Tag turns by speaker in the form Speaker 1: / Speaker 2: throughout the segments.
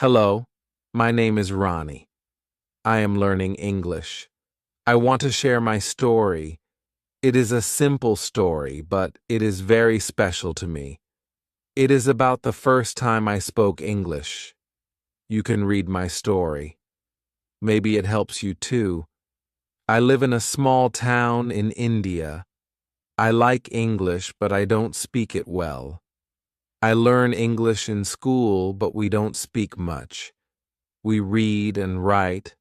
Speaker 1: Hello, my name is Ronnie. I am learning English. I want to share my story. It is a simple story, but it is very special to me. It is about the first time I spoke English. You can read my story. Maybe it helps you too. I live in a small town in India. I like English, but I don't speak it well. I learn English in school, but we don't speak much. We read and write.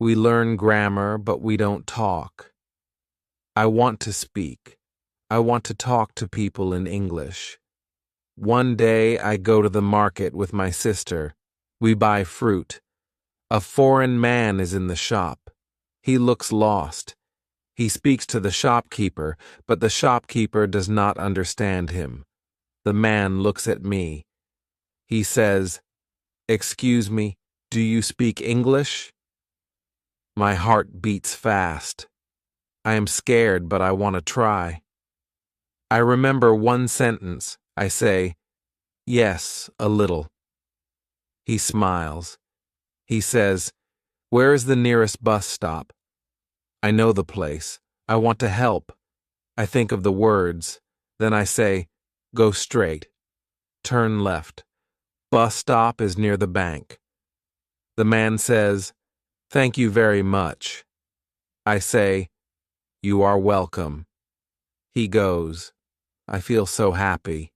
Speaker 1: We learn grammar, but we don't talk. I want to speak. I want to talk to people in English. One day I go to the market with my sister. We buy fruit. A foreign man is in the shop. He looks lost. He speaks to the shopkeeper, but the shopkeeper does not understand him. The man looks at me. He says, "Excuse me, do you speak English?" My heart beats fast. I am scared, but I want to try. I remember one sentence. I say, "Yes, a little." He smiles. He says, "Where is the nearest bus stop?" I know the place. I want to help. I think of the words. Then I say, "Go straight. Turn left. Bus stop is near the bank." The man says, "Thank you very much." I say, "You are welcome." He goes. I feel so happy.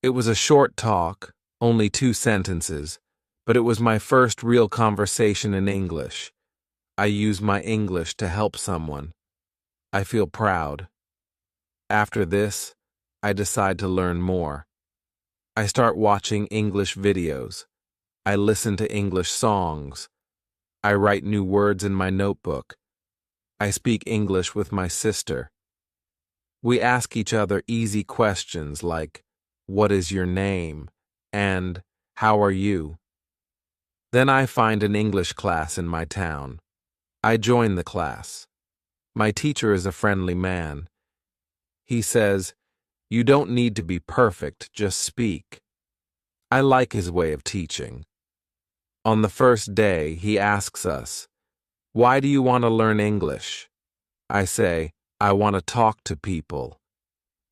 Speaker 1: It was a short talk, only 2 sentences, but it was my first real conversation in English. I use my English to help someone. I feel proud. After this, I decide to learn more. I start watching English videos. I listen to English songs. I write new words in my notebook. I speak English with my sister. We ask each other easy questions like, "What is your name?" and "How are you?" Then I find an English class in my town. I join the class. My teacher is a friendly man. He says, "You don't need to be perfect, just speak." I like his way of teaching. On the first day, he asks us, "Why do you want to learn English?" I say, "I want to talk to people."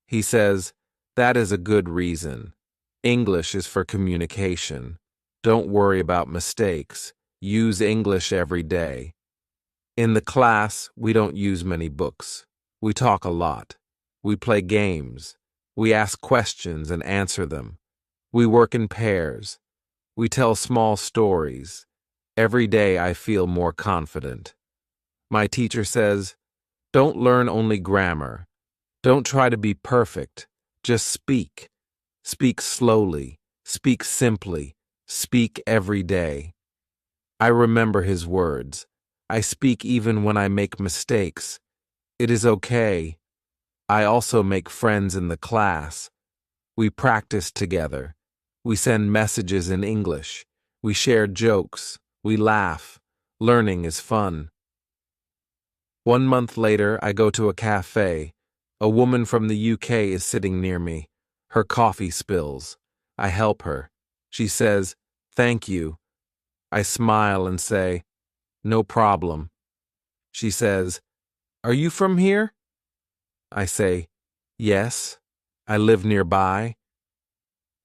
Speaker 1: He says, "That is a good reason. English is for communication. Don't worry about mistakes. Use English every day." In the class, we don't use many books. We talk a lot. We play games. We ask questions and answer them. We work in pairs. We tell small stories. Every day I feel more confident. My teacher says, "Don't learn only grammar. Don't try to be perfect. Just speak. Speak slowly. Speak simply. Speak every day." I remember his words. I speak even when I make mistakes. It is okay. I also make friends in the class. We practice together. We send messages in English. We share jokes. We laugh. Learning is fun. 1 month later, I go to a cafe. A woman from the UK is sitting near me. Her coffee spills. I help her. She says, "Thank you." I smile and say, "No problem." She says, "Are you from here?" I say, "Yes, I live nearby."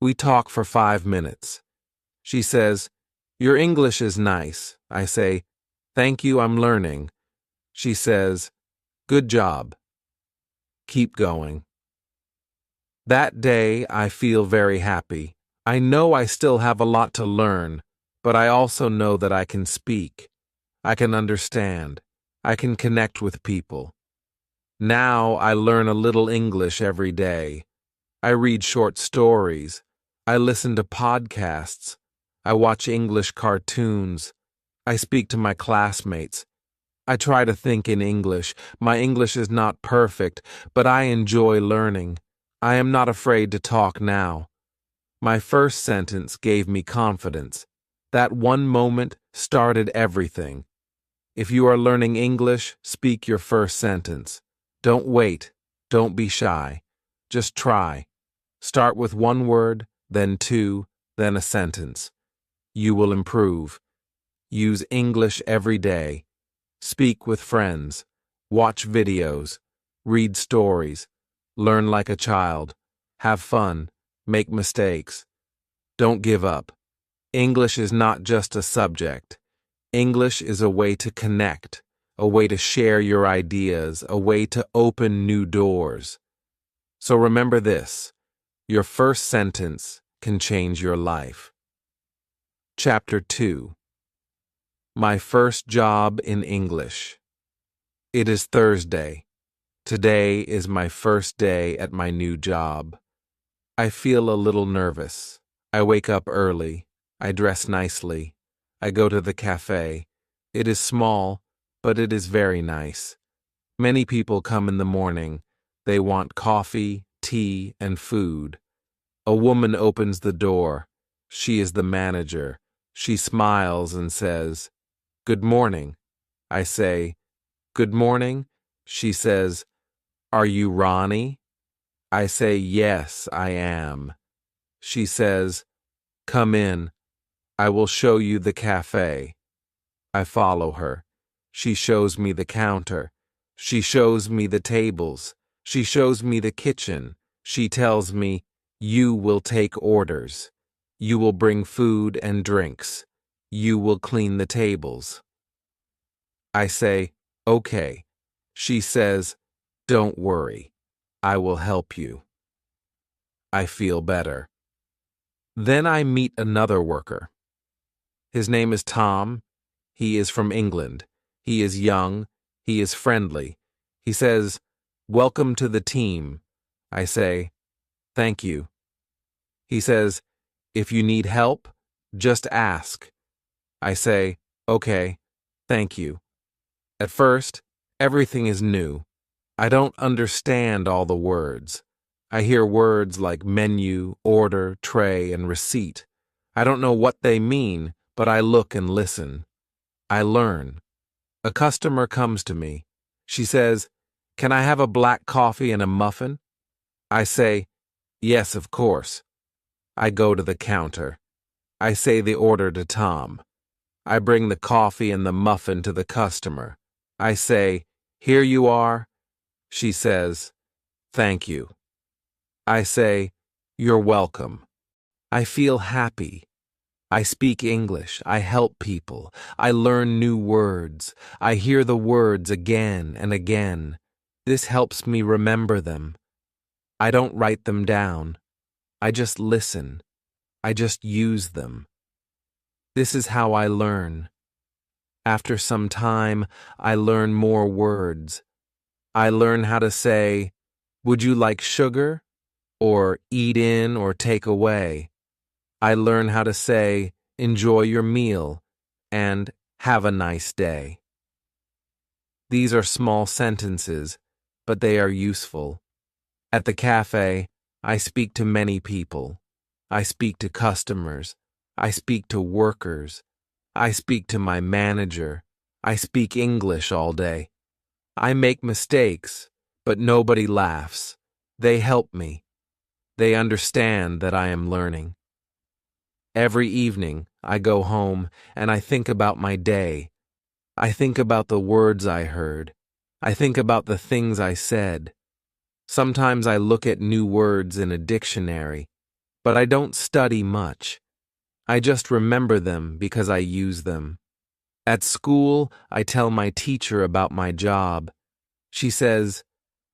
Speaker 1: We talk for 5 minutes. She says, "Your English is nice." I say, "Thank you, I'm learning." She says, "Good job. Keep going." That day, I feel very happy. I know I still have a lot to learn, but I also know that I can speak. I can understand. I can connect with people. Now I learn a little English every day. I read short stories. I listen to podcasts. I watch English cartoons. I speak to my classmates. I try to think in English. My English is not perfect, but I enjoy learning. I am not afraid to talk now. My first sentence gave me confidence. That one moment started everything. If you are learning English, speak your first sentence. Don't wait. Don't be shy. Just try. Start with one word, then 2, then a sentence. You will improve. Use English every day. Speak with friends. Watch videos. Read stories. Learn like a child. Have fun. Make mistakes. Don't give up. English is not just a subject. English is a way to connect, a way to share your ideas, a way to open new doors. So remember this: your first sentence can change your life. Chapter 2. My first job in English. It is Thursday. Today is my first day at my new job. I feel a little nervous. I wake up early. I dress nicely. I go to the cafe. It is small, but it is very nice. Many people come in the morning. They want coffee, tea, and food. A woman opens the door. She is the manager. She smiles and says, "Good morning." I say, "Good morning." She says, "Are you Ronnie?" I say, "Yes, I am." She says, "Come in. I will show you the cafe." I follow her. She shows me the counter. She shows me the tables. She shows me the kitchen. She tells me, "You will take orders. You will bring food and drinks. You will clean the tables." I say, "Okay." She says, "Don't worry. I will help you." I feel better. Then I meet another worker. His name is Tom. He is from England. He is young. He is friendly. He says, "Welcome to the team." I say, "Thank you." He says, "If you need help, just ask." I say, "Okay, thank you." At first, everything is new. I don't understand all the words. I hear words like menu, order, tray, and receipt. I don't know what they mean, but I look and listen. I learn. A customer comes to me. She says, "Can I have a black coffee and a muffin?" I say, "Yes, of course." I go to the counter. I say the order to Tom. I bring the coffee and the muffin to the customer. I say, "Here you are." She says, "Thank you." I say, "You're welcome." I feel happy. I speak English. I help people. I learn new words. I hear the words again and again. This helps me remember them. I don't write them down. I just listen. I just use them. This is how I learn. After some time, I learn more words. I learn how to say, "Would you like sugar?" or "eat in" or "take away." I learn how to say, "Enjoy your meal," and "Have a nice day." These are small sentences, but they are useful. At the cafe, I speak to many people. I speak to customers. I speak to workers. I speak to my manager. I speak English all day. I make mistakes, but nobody laughs. They help me. They understand that I am learning. Every evening, I go home and I think about my day. I think about the words I heard. I think about the things I said. Sometimes I look at new words in a dictionary, but I don't study much. I just remember them because I use them. At school, I tell my teacher about my job. She says,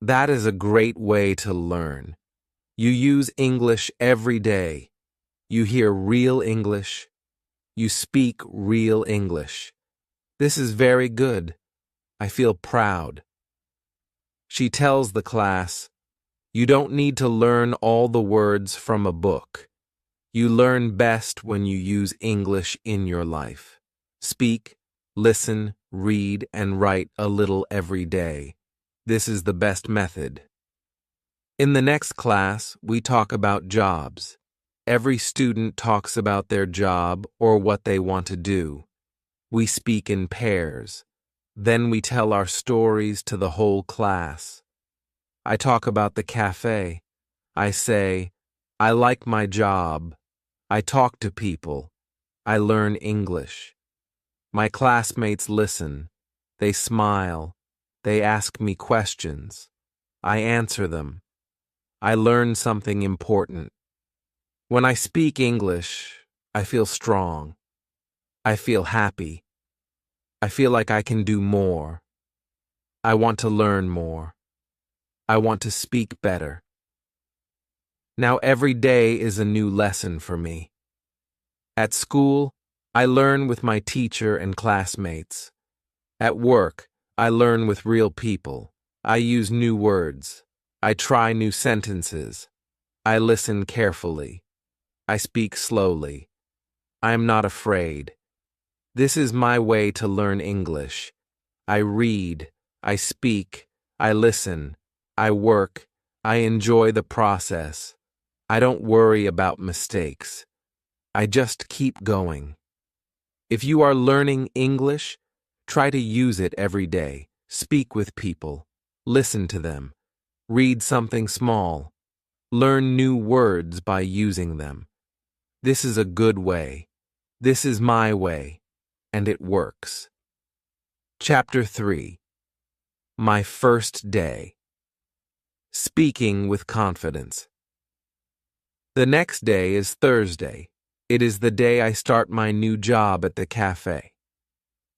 Speaker 1: "That is a great way to learn. You use English every day. You hear real English. You speak real English. This is very good. I feel proud." She tells the class, "You don't need to learn all the words from a book. You learn best when you use English in your life. Speak, listen, read, and write a little every day. This is the best method." In the next class, we talk about jobs. Every student talks about their job or what they want to do. We speak in pairs. Then we tell our stories to the whole class. I talk about the cafe. I say, "I like my job. I talk to people. I learn English. My classmates listen. They smile. They ask me questions. I answer them. I learn something important. When I speak English, I feel strong. I feel happy. I feel like I can do more. I want to learn more. I want to speak better. Now every day is a new lesson for me. At school, I learn with my teacher and classmates. At work, I learn with real people. I use new words. I try new sentences. I listen carefully. I speak slowly. I am not afraid. This is my way to learn English. I read. I speak. I listen. I work. I enjoy the process. I don't worry about mistakes. I just keep going. If you are learning English, try to use it every day. Speak with people. Listen to them. Read something small. Learn new words by using them. This is a good way. This is my way, and it works. Chapter 3. My first day. Speaking with confidence. The next day is Thursday. It is the day I start my new job at the cafe.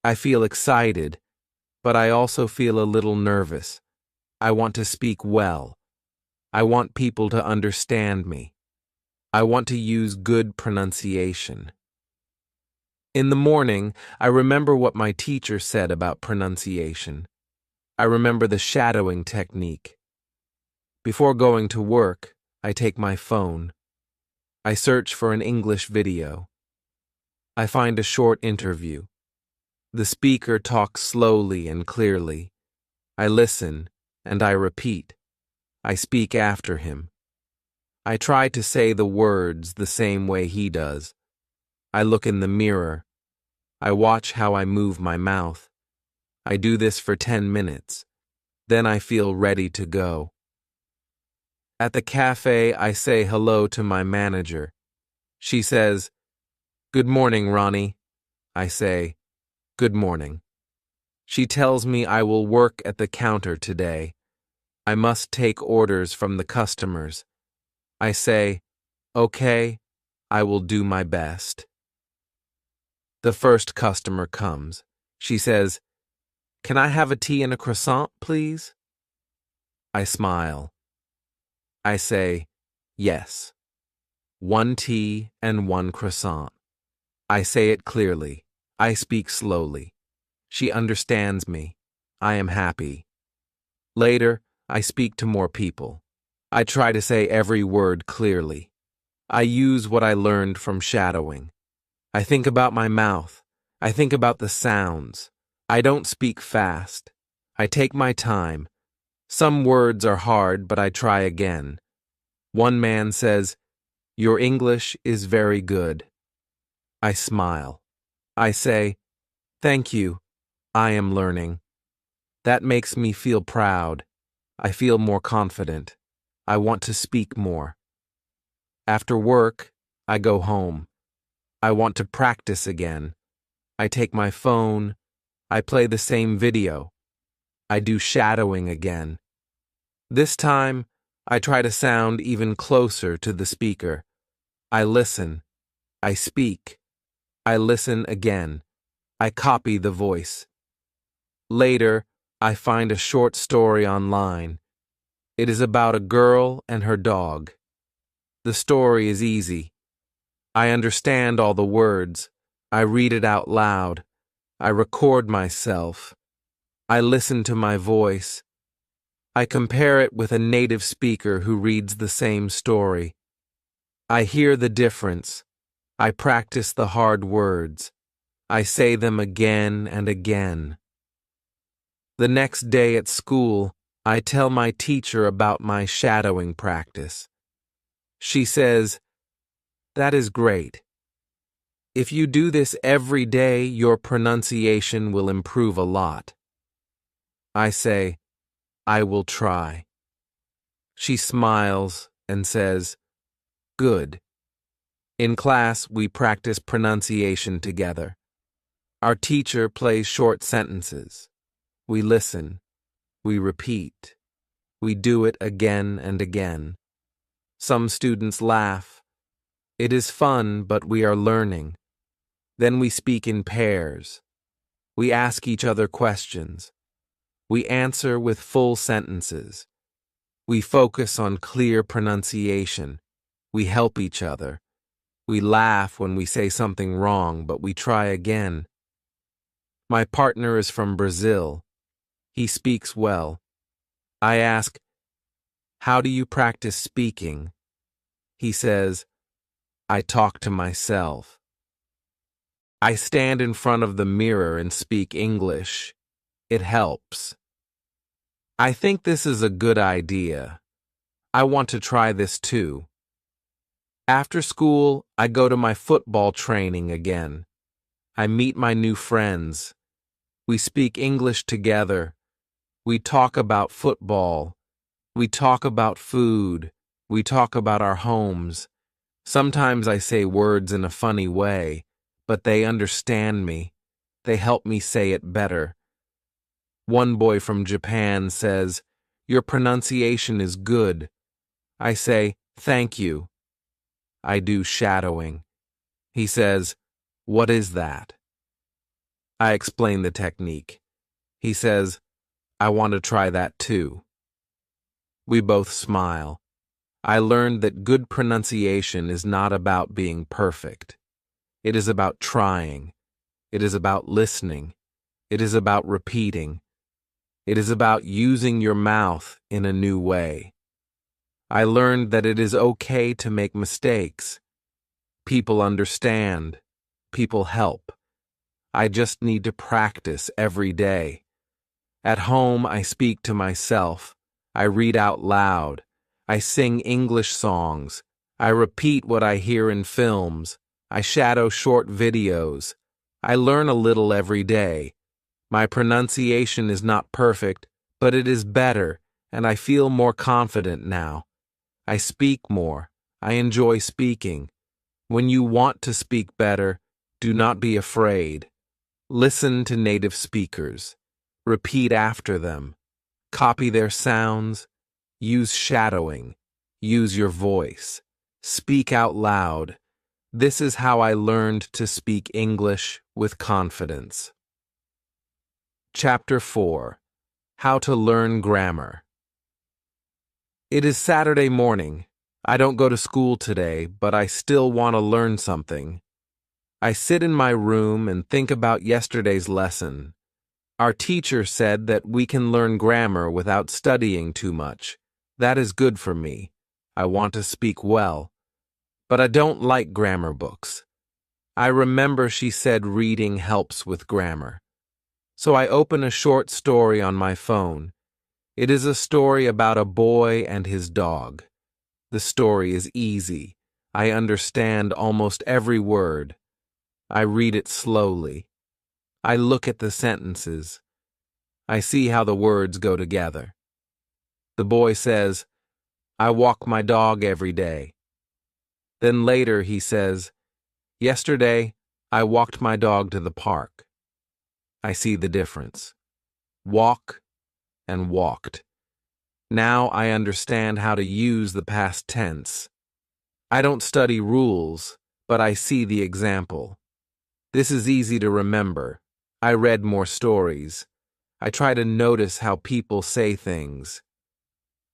Speaker 1: I feel excited, but I also feel a little nervous. I want to speak well. I want people to understand me. I want to use good pronunciation. In the morning, I remember what my teacher said about pronunciation. I remember the shadowing technique. Before going to work, I take my phone. I search for an English video. I find a short interview. The speaker talks slowly and clearly. I listen, and I repeat. I speak after him. I try to say the words the same way he does. I look in the mirror. I watch how I move my mouth. I do this for 10 minutes. Then I feel ready to go. At the cafe, I say hello to my manager. She says, "Good morning, Ronnie." I say, "Good morning." She tells me I will work at the counter today. I must take orders from the customers. I say, "Okay, I will do my best." The first customer comes. She says, "Can I have a tea and a croissant, please?" I smile. I say, "Yes. 1 tea and 1 croissant." I say it clearly. I speak slowly. She understands me. I am happy. Later, I speak to more people. I try to say every word clearly. I use what I learned from shadowing. I think about my mouth. I think about the sounds. I don't speak fast. I take my time. Some words are hard, but I try again. One man says, "Your English is very good." I smile. I say, "Thank you. I am learning." That makes me feel proud. I feel more confident. I want to speak more. After work, I go home. I want to practice again. I take my phone. I play the same video. I do shadowing again. This time, I try to sound even closer to the speaker. I listen. I speak. I listen again. I copy the voice. Later, I find a short story online. It is about a girl and her dog. The story is easy. I understand all the words. I read it out loud. I record myself. I listen to my voice. I compare it with a native speaker who reads the same story. I hear the difference. I practice the hard words. I say them again and again. The next day at school, I tell my teacher about my shadowing practice. She says, "That is great. If you do this every day, your pronunciation will improve a lot." I say, "I will try." She smiles and says, "Good." In class, we practice pronunciation together. Our teacher plays short sentences. We listen. We repeat. We do it again and again. Some students laugh. It is fun, but we are learning. Then we speak in pairs. We ask each other questions. We answer with full sentences. We focus on clear pronunciation. We help each other. We laugh when we say something wrong, but we try again. My partner is from Brazil. He speaks well. I ask, "How do you practice speaking?" He says, "I talk to myself." I stand in front of the mirror and speak English. It helps. I think this is a good idea. I want to try this too. After school, I go to my football training again. I meet my new friends. We speak English together. We talk about football. We talk about food. We talk about our homes. Sometimes I say words in a funny way, but they understand me. They help me say it better. One boy from Japan says, "Your pronunciation is good." I say, "Thank you." I do shadowing. He says, "What is that?" I explain the technique. He says, "I want to try that too." We both smile. I learned that good pronunciation is not about being perfect. It is about trying. It is about listening. It is about repeating. It is about using your mouth in a new way. I learned that it is okay to make mistakes. People understand. People help. I just need to practice every day. At home, I speak to myself. I read out loud. I sing English songs. I repeat what I hear in films. I shadow short videos. I learn a little every day. My pronunciation is not perfect, but it is better, and I feel more confident now. I speak more. I enjoy speaking. When you want to speak better, do not be afraid. Listen to native speakers. Repeat after them. Copy their sounds. Use shadowing. Use your voice. Speak out loud. This is how I learned to speak English with confidence. Chapter 4. How to Learn Grammar. It is Saturday morning. I don't go to school today, but I still want to learn something. I sit in my room and think about yesterday's lesson. Our teacher said that we can learn grammar without studying too much. That is good for me. I want to speak well. But I don't like grammar books. I remember she said reading helps with grammar. So I open a short story on my phone. It is a story about a boy and his dog. The story is easy. I understand almost every word. I read it slowly. I look at the sentences. I see how the words go together. The boy says, "I walk my dog every day." Then later he says, "Yesterday, I walked my dog to the park." I see the difference. Walk and walked. Now I understand how to use the past tense. I don't study rules, but I see the example. This is easy to remember. I read more stories. I try to notice how people say things.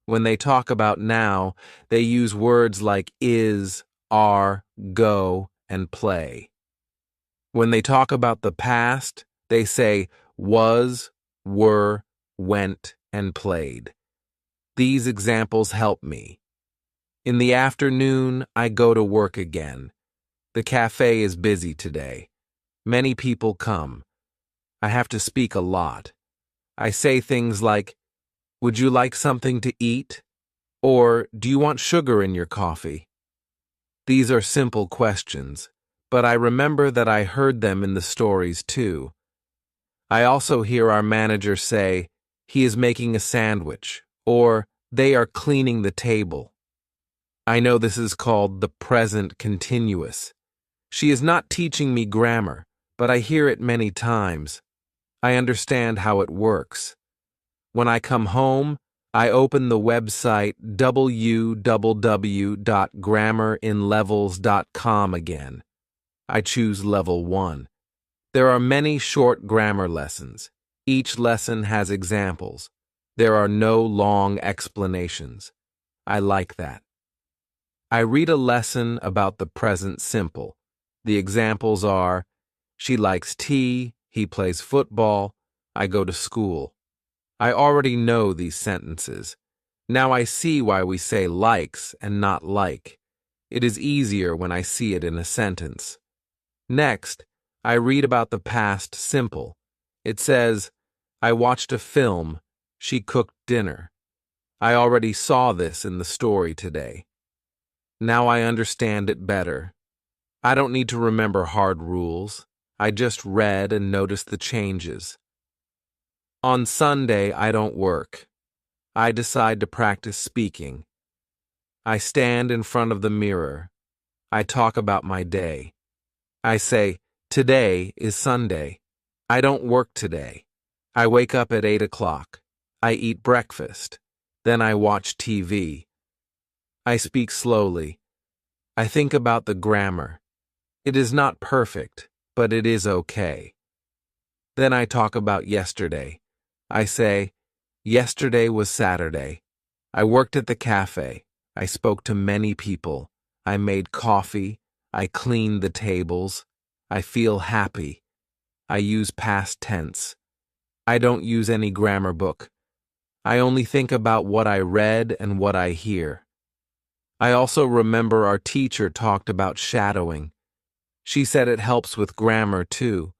Speaker 1: When they talk about now, they use words like is, are, go, and play. When they talk about the past, they say was, were, went, and played. These examples help me. In the afternoon, I go to work again. The cafe is busy today. Many people come. I have to speak a lot. I say things like, "Would you like something to eat?" Or, "Do you want sugar in your coffee?" These are simple questions, but I remember that I heard them in the stories too. I also hear our manager say, "He is making a sandwich," or "They are cleaning the table." I know this is called the present continuous. She is not teaching me grammar, but I hear it many times. I understand how it works. When I come home, I open the website www.grammerinlevels.com again. I choose level 1. There are many short grammar lessons. Each lesson has examples. There are no long explanations. I like that. I read a lesson about the present simple. The examples are, she likes tea, he plays football, I go to school. I already know these sentences. Now I see why we say likes and not like. It is easier when I see it in a sentence. Next, I read about the past simple. It says, I watched a film, she cooked dinner. I already saw this in the story today. Now I understand it better. I don't need to remember hard rules. I just read and noticed the changes. On Sunday, I don't work. I decide to practice speaking. I stand in front of the mirror. I talk about my day. I say, today is Sunday. I don't work today. I wake up at 8 o'clock. I eat breakfast. Then I watch TV. I speak slowly. I think about the grammar. It is not perfect, but it is okay. Then I talk about yesterday. I say, yesterday was Saturday. I worked at the cafe. I spoke to many people. I made coffee. I cleaned the tables. I feel happy. I use past tense. I don't use any grammar book. I only think about what I read and what I hear. I also remember our teacher talked about shadowing. She said it helps with grammar too.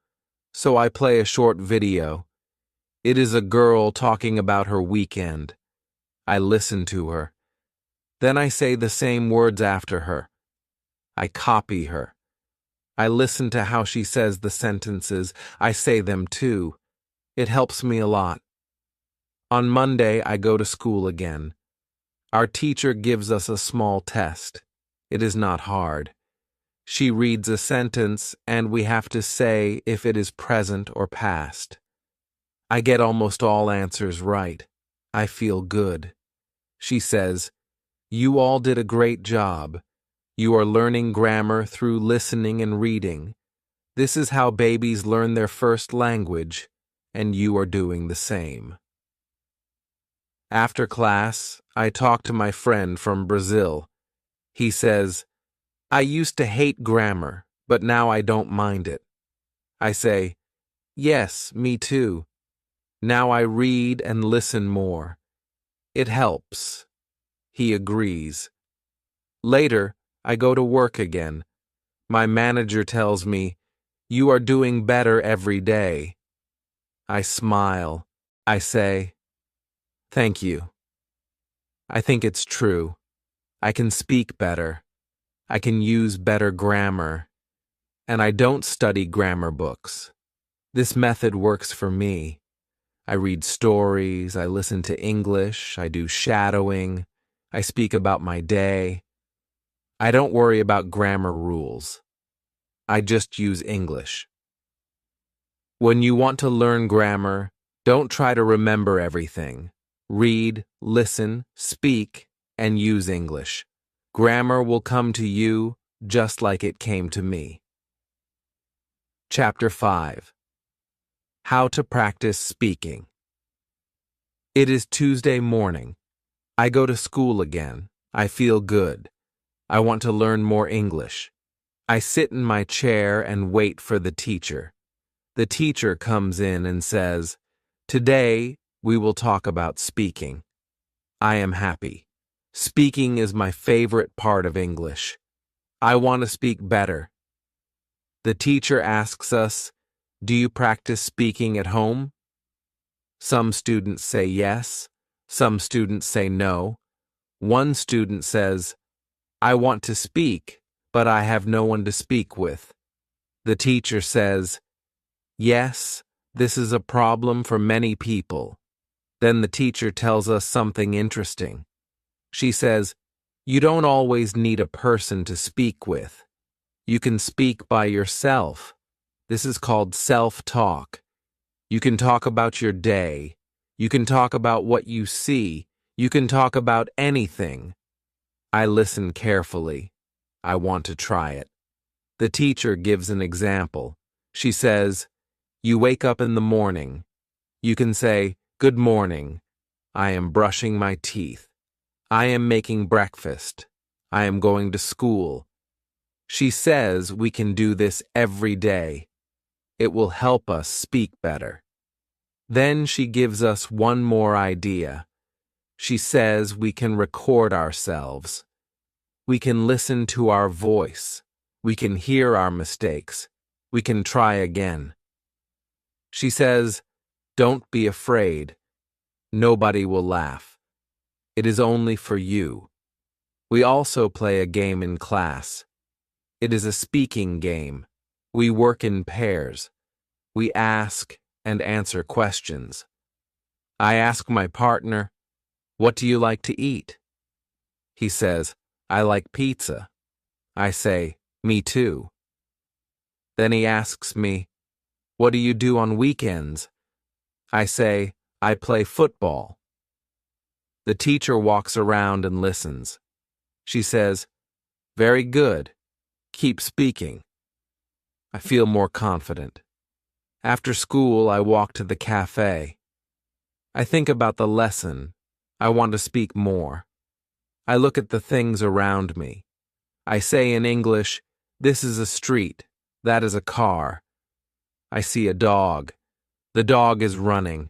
Speaker 1: So I play a short video. It is a girl talking about her weekend. I listen to her. Then I say the same words after her. I copy her. I listen to how she says the sentences. I say them too. It helps me a lot. On Monday, I go to school again. Our teacher gives us a small test. It is not hard. She reads a sentence, and we have to say if it is present or past. I get almost all answers right. I feel good. She says, you all did a great job. You are learning grammar through listening and reading. This is how babies learn their first language, and you are doing the same. After class, I talk to my friend from Brazil. He says, I used to hate grammar, but now I don't mind it. I say, yes, me too. Now I read and listen more. It helps. He agrees. Later, I go to work again. My manager tells me, you are doing better every day. I smile. I say, thank you. I think it's true. I can speak better. I can use better grammar. And I don't study grammar books. This method works for me. I read stories, I listen to English, I do shadowing, I speak about my day. I don't worry about grammar rules. I just use English. When you want to learn grammar, don't try to remember everything. Read, listen, speak, and use English. Grammar will come to you just like it came to me. Chapter 5. How to practice speaking. It is Tuesday morning. I go to school again. I feel good. I want to learn more English. I sit in my chair and wait for the teacher. The teacher comes in and says, today we will talk about speaking. I am happy. Speaking is my favorite part of English. I want to speak better. The teacher asks us, do you practice speaking at home? Some students say yes. Some students say no. One student says, I want to speak, but I have no one to speak with. The teacher says, yes, this is a problem for many people. Then the teacher tells us something interesting. She says, You don't always need a person to speak with. You can speak by yourself. This is called self-talk. You can talk about your day. You can talk about what you see. You can talk about anything. I listen carefully. I want to try it. The teacher gives an example. She says, "You wake up in the morning." You can say, "Good morning. I am brushing my teeth. I am making breakfast. I am going to school." She says we can do this every day. It will help us speak better. Then she gives us one more idea. She says we can record ourselves. We can listen to our voice. We can hear our mistakes. We can try again. She says, "Don't be afraid. Nobody will laugh. It is only for you." We also play a game in class. It is a speaking game. We work in pairs. We ask and answer questions. I ask my partner, "What do you like to eat?" He says, "I like pizza." I say, "Me too." Then he asks me, "What do you do on weekends?" I say, "I play football." The teacher walks around and listens. She says, "Very good. Keep speaking." I feel more confident. After school, I walk to the cafe. I think about the lesson. I want to speak more. I look at the things around me. I say in English, "This is a street. That is a car." I see a dog. The dog is running.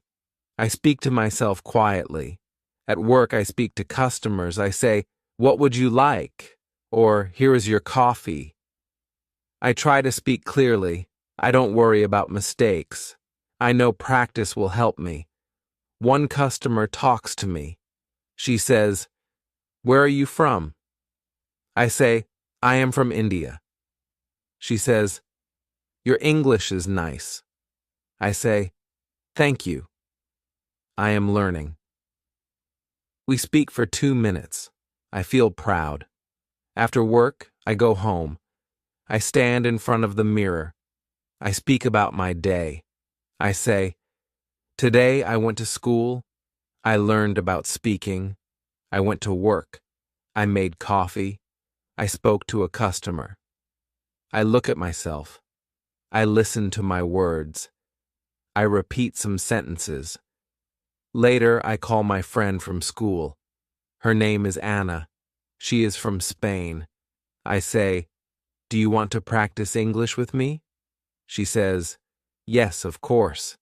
Speaker 1: I speak to myself quietly. At work, I speak to customers. I say, "What would you like?" Or, "Here is your coffee." I try to speak clearly. I don't worry about mistakes. I know practice will help me. One customer talks to me. She says, "Where are you from?" I say, "I am from India." She says, "Your English is nice." I say, "Thank you. I am learning." We speak for 2 minutes. I feel proud. After work, I go home. I stand in front of the mirror. I speak about my day. I say, "Today I went to school. I learned about speaking. I went to work. I made coffee. I spoke to a customer." I look at myself. I listen to my words. I repeat some sentences. Later, I call my friend from school. Her name is Anna. She is from Spain. I say, "Do you want to practice English with me?" She says, "Yes, of course."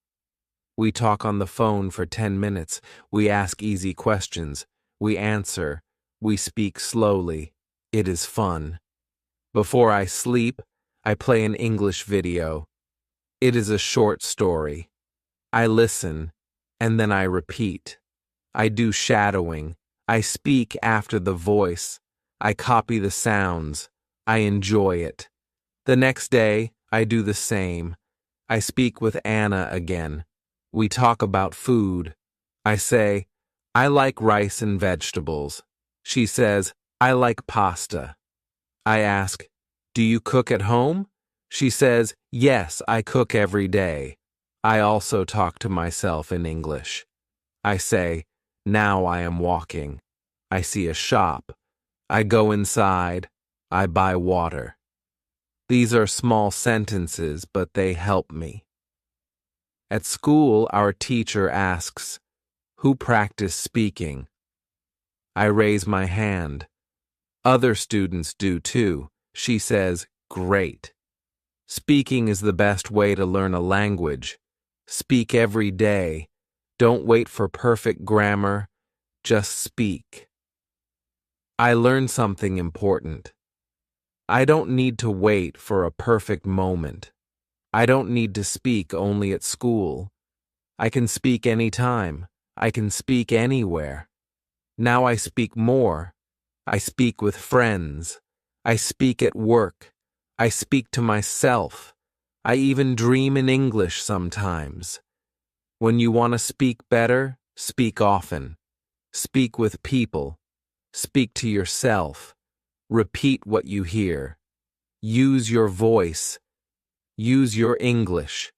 Speaker 1: We talk on the phone for 10 minutes. We ask easy questions. We answer. We speak slowly. It is fun. Before I sleep, I play an English video. It is a short story. I listen, and then I repeat. I do shadowing. I speak after the voice. I copy the sounds. I enjoy it. The next day, I do the same. I speak with Anna again. We talk about food. I say, "I like rice and vegetables." She says, "I like pasta." I ask, "Do you cook at home?" She says, "Yes, I cook every day." I also talk to myself in English. I say, "Now I am walking. I see a shop. I go inside. I buy water." These are small sentences, but they help me. At school, our teacher asks, "Who practiced speaking?" I raise my hand. Other students do too. She says, "Great." Speaking is the best way to learn a language. Speak every day. Don't wait for perfect grammar. Just speak. I learned something important. I don't need to wait for a perfect moment. I don't need to speak only at school. I can speak anytime. I can speak anywhere. Now I speak more. I speak with friends. I speak at work. I speak to myself. I even dream in English sometimes. When you want to speak better, speak often. Speak with people. Speak to yourself. Repeat what you hear. Use your voice. Use your English.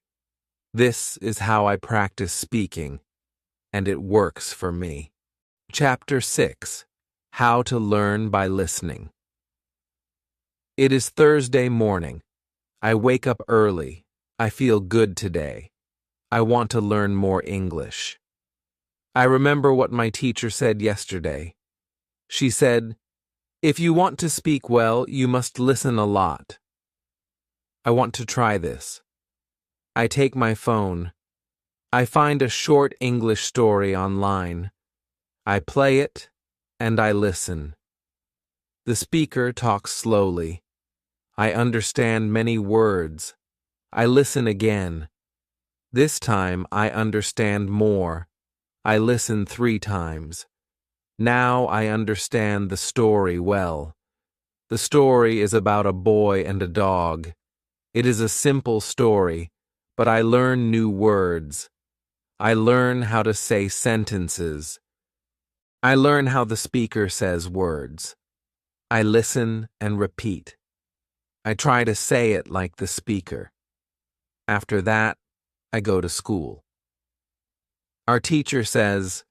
Speaker 1: This is how I practice speaking, and it works for me. Chapter 6. How to Learn by Listening. It is Thursday morning. I wake up early. I feel good today. I want to learn more English. I remember what my teacher said yesterday. She said, "If you want to speak well, you must listen a lot." I want to try this. I take my phone. I find a short English story online. I play it, and I listen. The speaker talks slowly. I understand many words. I listen again. This time I understand more. I listen 3 times. Now I understand the story well. The story is about a boy and a dog. It is a simple story, but I learn new words. I learn how to say sentences. I learn how the speaker says words. I listen and repeat. I try to say it like the speaker. After that, I go to school. Our teacher says,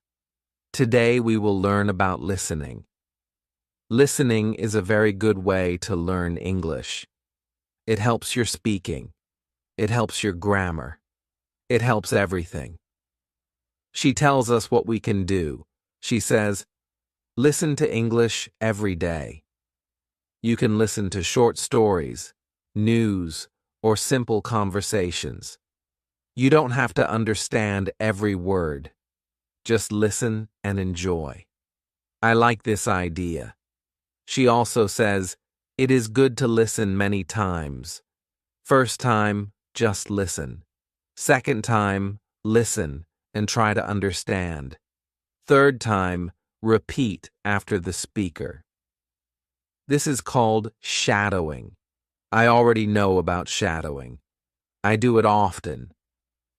Speaker 1: "Today we will learn about listening." Listening is a very good way to learn English. It helps your speaking. It helps your grammar. It helps everything. She tells us what we can do. She says, listen to English every day. You can listen to short stories, news, or simple conversations. You don't have to understand every word. Just listen and enjoy. I like this idea. She also says, it is good to listen many times. First time, just listen. Second time, listen and try to understand. Third time, repeat after the speaker. This is called shadowing. I already know about shadowing. I do it often.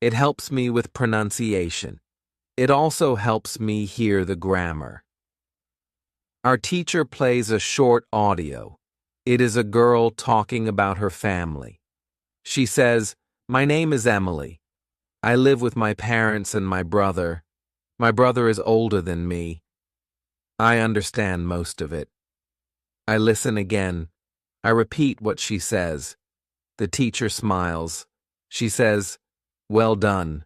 Speaker 1: It helps me with pronunciation. It also helps me hear the grammar. Our teacher plays a short audio. It is a girl talking about her family. She says, "My name is Emily. I live with my parents and my brother. My brother is older than me." I understand most of it. I listen again. I repeat what she says. The teacher smiles. She says, "Well done."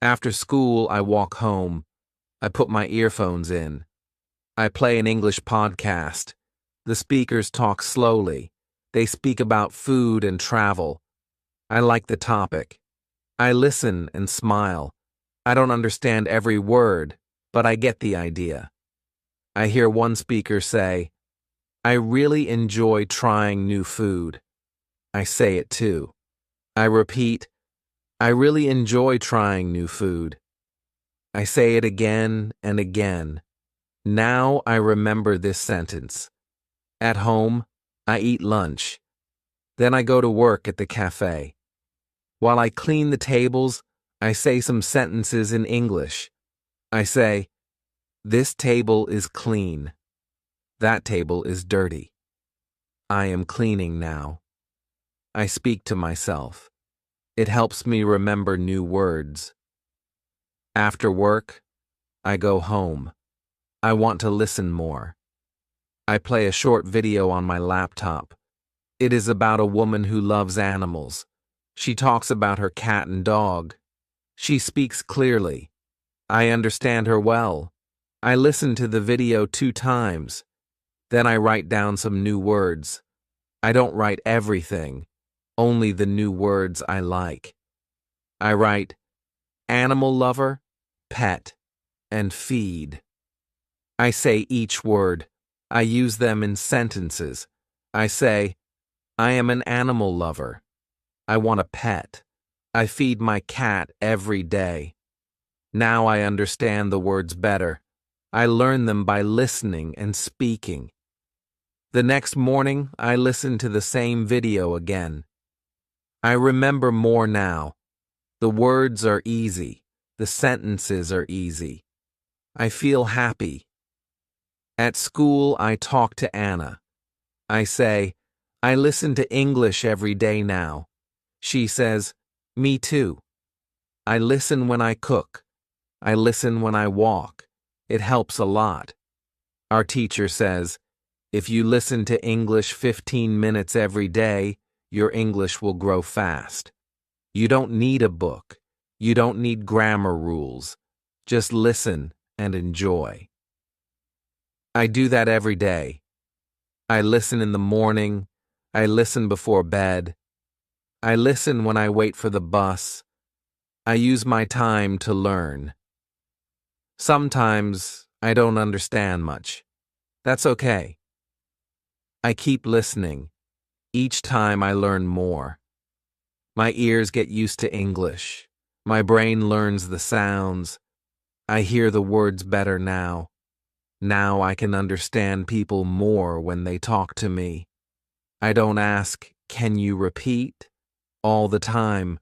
Speaker 1: After school, I walk home. I put my earphones in. I play an English podcast. The speakers talk slowly. They speak about food and travel. I like the topic. I listen and smile. I don't understand every word, but I get the idea. I hear one speaker say, "I really enjoy trying new food." I say it too. I repeat, "I really enjoy trying new food." I say it again and again. Now I remember this sentence. At home, I eat lunch. Then I go to work at the cafe. While I clean the tables, I say some sentences in English. I say, "This table is clean. That table is dirty. I am cleaning now." I speak to myself. It helps me remember new words. After work, I go home. I want to listen more. I play a short video on my laptop. It is about a woman who loves animals. She talks about her cat and dog. She speaks clearly. I understand her well. I listen to the video 2 times. Then I write down some new words. I don't write everything, only the new words I like. I write animal lover, pet, and feed. I say each word. I use them in sentences. I say, I am an animal lover. I want a pet. I feed my cat every day. Now I understand the words better. I learn them by listening and speaking. The next morning, I listen to the same video again. I remember more now. The words are easy. The sentences are easy. I feel happy. At school, I talk to Anna. I say, I listen to English every day now. She says, me too. I listen when I cook. I listen when I walk. It helps a lot. Our teacher says, if you listen to English 15 minutes every day, your English will grow fast. You don't need a book. You don't need grammar rules. Just listen and enjoy. I do that every day. I listen in the morning. I listen before bed. I listen when I wait for the bus. I use my time to learn. Sometimes I don't understand much. That's okay. I keep listening. Each time I learn more. My ears get used to English. My brain learns the sounds. I hear the words better now. Now I can understand people more when they talk to me. I don't ask, can you repeat? All the time.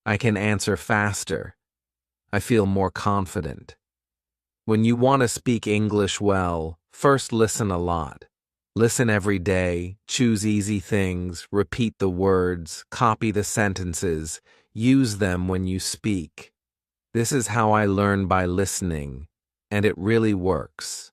Speaker 1: I can answer faster. I feel more confident. When you want to speak English well, first listen a lot. Listen every day, choose easy things, repeat the words, copy the sentences, use them when you speak. This is how I learn by listening, and it really works.